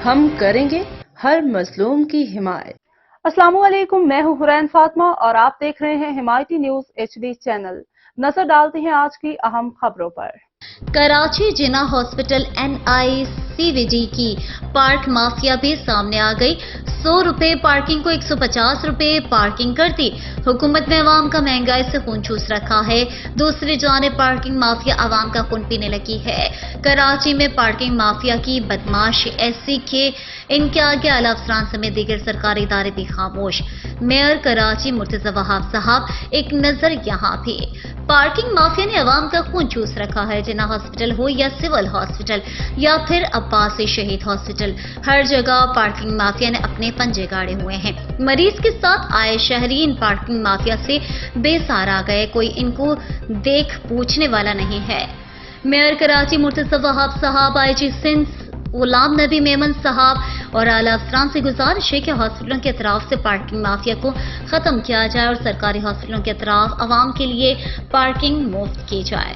ہم کریں گے ہر مظلوم کی حمایت۔ السلام علیکم، میں ہوں حرین فاطمہ اور آپ دیکھ رہے ہیں حمایتی نیوز HD چینل۔ نظر ڈالتے ہیں آج کی اہم خبروں پر۔ کراچی جناح ہاسپٹل NICVD کی پارک مافیا بھی سامنے آ گئی۔ 100 روپے پارکنگ کو 150 روپے پارکنگ کر دی۔ حکومت نے عوام کا مہنگائی سے خون چوس رکھا ہے، دوسری جانب پارکنگ مافیا عوام کا خون پینے لگی ہے۔ کراچی میں پارکنگ مافیا کی بدماشی ایسی کہ ان کے آگے اعلیٰ افسران سمیت دیگر سرکاری ادارے بھی خاموش۔ میئر کراچی مرتضی وہاب صاحب، ایک نظر یہاں بھی۔ پارکنگ مافیا نے عوام کا خون چوس رکھا ہے، جناح ہاسپٹل ہو یا سول ہاسپٹل یا پھر عباسی شہید ہاسپٹل، ہر جگہ پارکنگ مافیا نے اپنے پنجے گاڑے ہوئے ہیں۔ مریض کے ساتھ آئے شہرین پارکنگ مافیا سے بے سہارا گئے، کوئی ان کو دیکھ پوچھنے والا نہیں ہے۔ میئر کراچی مرتضی وہاب صاحب، IG سندھ غلام نبی میمن صاحب اور اعلیٰ افسران سے گزارش ہے کہ ہاسپٹلوں کے اطراف سے پارکنگ مافیا کو ختم کیا جائے اور سرکاری ہاسپٹلوں کے اطراف عوام کے لیے پارکنگ مفت کی جائے۔